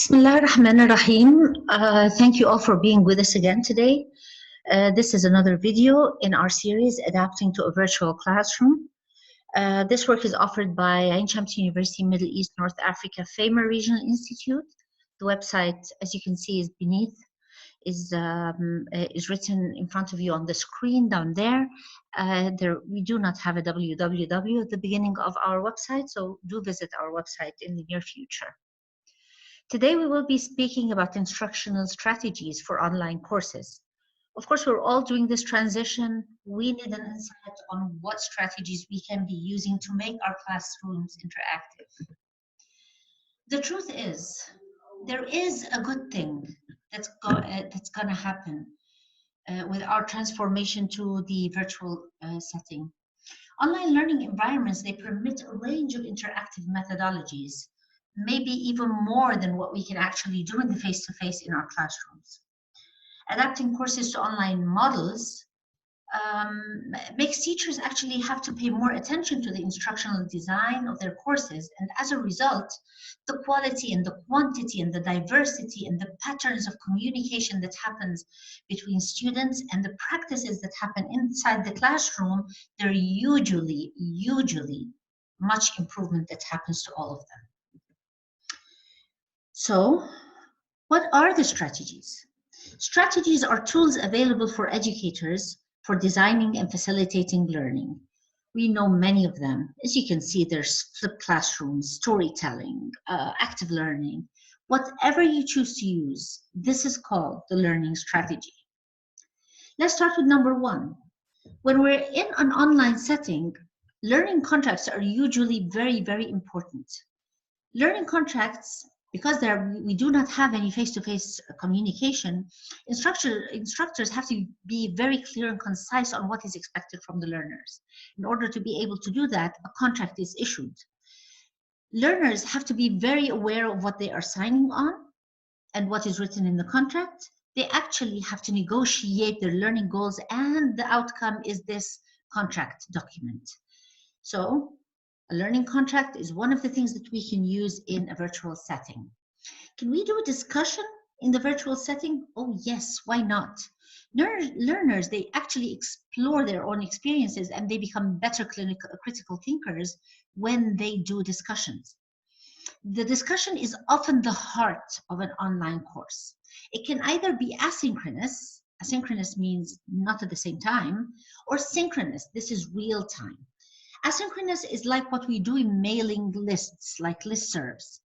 Bismillah ar-Rahman ar-Rahim. Thank you all for being with us again today. This is another video in our series, Adapting to a Virtual Classroom. This work is offered by Ain Shams University, Middle East, North Africa, FAMER Regional Institute. The website, as you can see, is beneath, is written in front of you on the screen down there. We do not have a www at the beginning of our website, so do visit our website in the near future. Today, we will be speaking about instructional strategies for online courses. Of course, we're all doing this transition. We need an insight on what strategies we can be using to make our classrooms interactive. The truth is, there is a good thing that's going to happen with our transformation to the virtual setting. Online learning environments, they permit a range of interactive methodologies, maybe even more than what we can actually do in the face-to-face in our classrooms. Adapting courses to online models makes teachers actually have to pay more attention to the instructional design of their courses, and as a result, the quality and the quantity and the diversity and the patterns of communication that happens between students and the practices that happen inside the classroom, there are usually much improvement that happens to all of them. So, what are the strategies? Strategies are tools available for educators for designing and facilitating learning. We know many of them. As you can see, there's flipped classrooms, storytelling, active learning. Whatever you choose to use, this is called the learning strategy. Let's start with number one. When we're in an online setting, learning contracts are usually very, very important. Learning contracts, because we do not have any face-to-face communication, instructors have to be very clear and concise on what is expected from the learners. In order to be able to do that, a contract is issued. Learners have to be very aware of what they are signing on and what is written in the contract. They actually have to negotiate their learning goals, and the outcome is this contract document. So, a learning contract is one of the things that we can use in a virtual setting. Can we do a discussion in the virtual setting? Oh yes, why not? Learners, they actually explore their own experiences and they become better critical thinkers when they do discussions. The discussion is often the heart of an online course. It can either be asynchronous, asynchronous means not at the same time, or synchronous, this is real time. Asynchronous is like what we do in mailing lists, like listservs,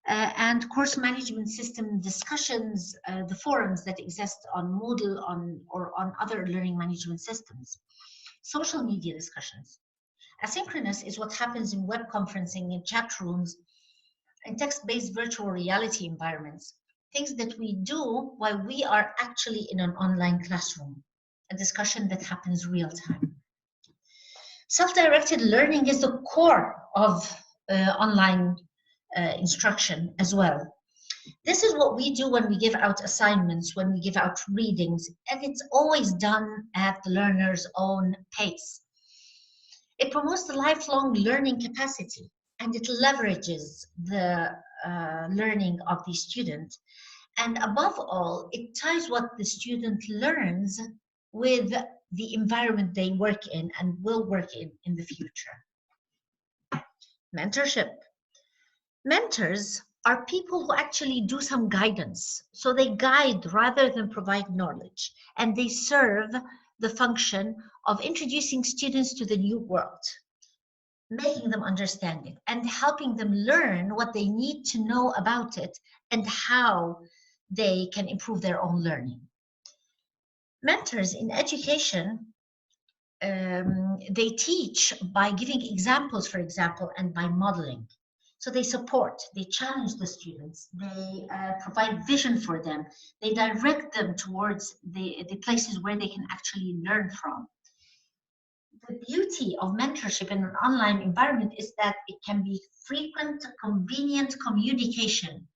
and course management system discussions, the forums that exist on Moodle or on other learning management systems. Social media discussions. Asynchronous is what happens in web conferencing, in chat rooms, in text-based virtual reality environments. Things that we do while we are actually in an online classroom, a discussion that happens real time. Self-directed learning is the core of online instruction as well. This is what we do when we give out assignments, when we give out readings, and it's always done at the learner's own pace. It promotes the lifelong learning capacity, and it leverages the learning of the student. And above all, it ties what the student learns with the environment they work in and will work in the future. Mentorship. Mentors are people who actually do some guidance. So they guide rather than provide knowledge, and they serve the function of introducing students to the new world, making them understand it, and helping them learn what they need to know about it and how they can improve their own learning. Mentors in education, they teach by giving examples, for example, and by modeling. So they support, they challenge the students, they provide vision for them, they direct them towards the places where they can actually learn from. The beauty of mentorship in an online environment is that it can be frequent, convenient communication.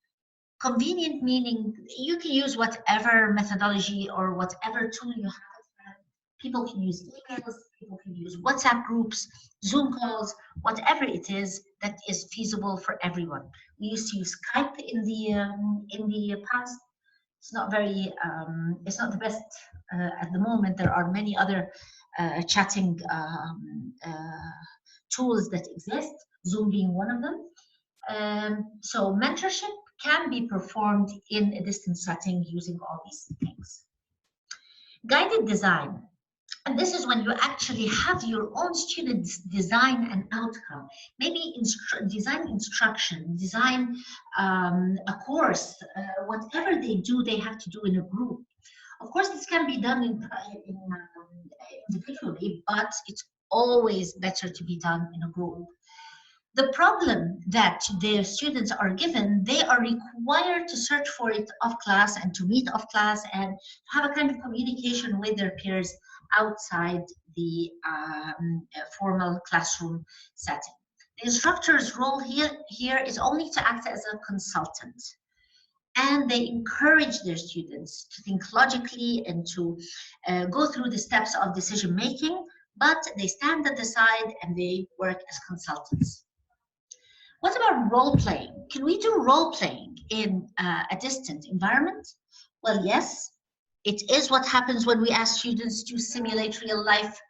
Convenient meaning you can use whatever methodology or whatever tool you have People can use emails, people can use WhatsApp groups, Zoom calls, whatever it is that is feasible for everyone. We used to use Skype in the past. It's not very, it's not the best at the moment. There are many other chatting tools that exist, Zoom being one of them. So mentorship can be performed in a distance setting using all these things. Guided design. And this is when you actually have your own students design an outcome, maybe design instruction, design a course, whatever they do, they have to do in a group. Of course, this can be done individually, but it's always better to be done in a group. The problem that the students are given, they are required to search for it off class and to meet off class and have a kind of communication with their peers outside the formal classroom setting. The instructor's role here is only to act as a consultant. And they encourage their students to think logically and to go through the steps of decision making, but they stand at the side and they work as consultants. What about role playing? Can we do role playing in a distant environment? Well, yes, it is what happens when we ask students to simulate real life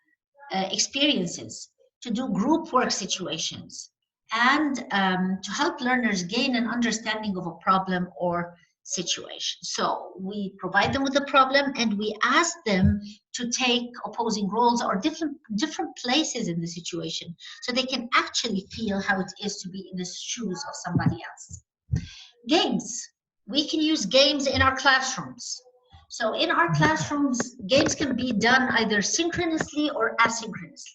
experiences, to do group work situations, and to help learners gain an understanding of a problem or situation. So we provide them with a problem and we ask them to take opposing roles or different places in the situation so they can actually feel how it is to be in the shoes of somebody else. Games. We can use games in our classrooms. So in our classrooms, games can be done either synchronously or asynchronously.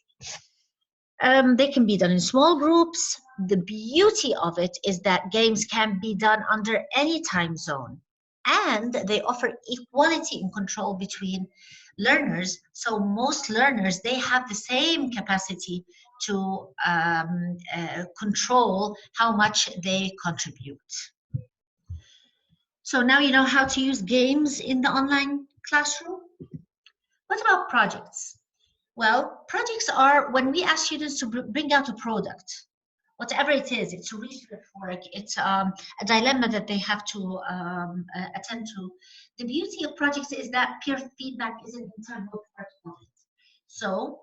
They can be done in small groups. The beauty of it is that games can be done under any time zone, and they offer equality in control between learners. So most learners, they have the same capacity to control how much they contribute. So now you know how to use games in the online classroom. What about projects? Well, projects are when we ask students to bring out a product, whatever it is. It's a research work, it's a dilemma that they have to attend to. The beauty of projects is that peer feedback is an integral part of it. So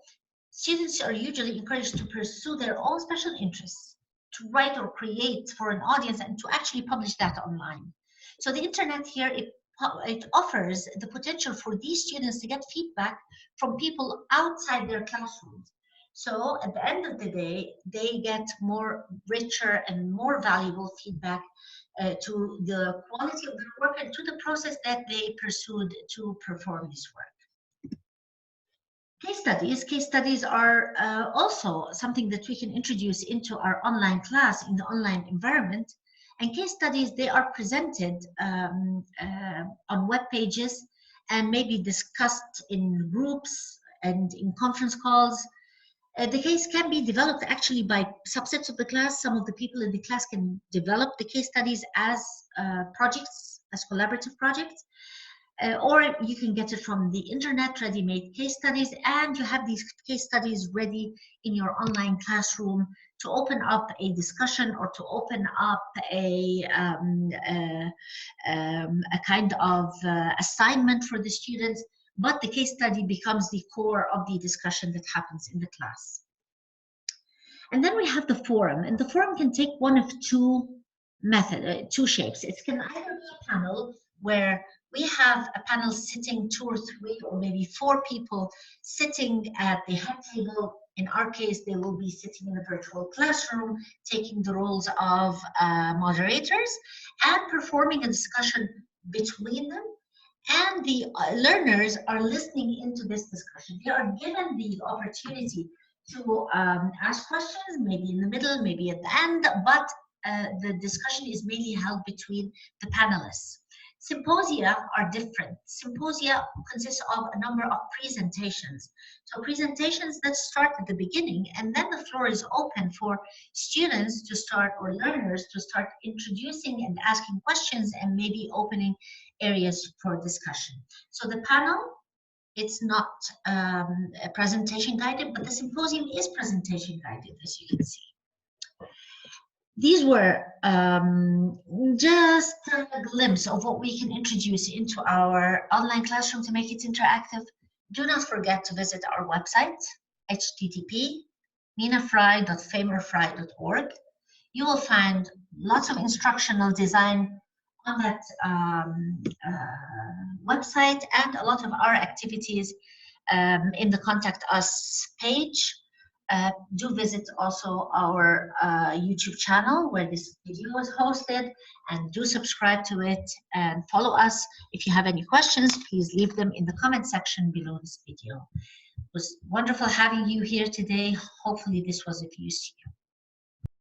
students are usually encouraged to pursue their own special interests, to write or create for an audience, and to actually publish that online. So the internet here, it offers the potential for these students to get feedback from people outside their classrooms. So at the end of the day, they get more richer and more valuable feedback to the quality of their work and to the process that they pursued to perform this work. Case studies are also something that we can introduce into our online class in the online environment. And case studies, they are presented on web pages and maybe discussed in groups and in conference calls. The case can be developed actually by subsets of the class. Some of the people in the class can develop the case studies as projects, as collaborative projects. Or you can get it from the internet, ready-made case studies, and you have these case studies ready in your online classroom to open up a discussion or to open up a kind of assignment for the students, but the case study becomes the core of the discussion that happens in the class. And then we have the forum, and the forum can take one of two shapes. It can either be a panel where we have a panel sitting 2 or 3 or maybe 4 people sitting at the head table. In our case, they will be sitting in a virtual classroom, taking the roles of moderators and performing a discussion between them. And the learners are listening into this discussion. They are given the opportunity to ask questions, maybe in the middle, maybe at the end, but the discussion is mainly held between the panelists. Symposia are different. Symposia consists of a number of presentations. So presentations that start at the beginning, and then the floor is open for students to start, or learners to start introducing and asking questions and maybe opening areas for discussion. So the panel It's not a presentation guided, but the symposium is presentation guided, as you can see. These were just a glimpse of what we can introduce into our online classroom to make it interactive. Do not forget to visit our website, http://minafry.famerfry.org. You will find lots of instructional design on that website, and a lot of our activities in the Contact Us page. Do visit also our YouTube channel where this video was hosted, and do subscribe to it and follow us. If you have any questions, please leave them in the comment section below this video. It was wonderful having you here today. Hopefully this was of use to you.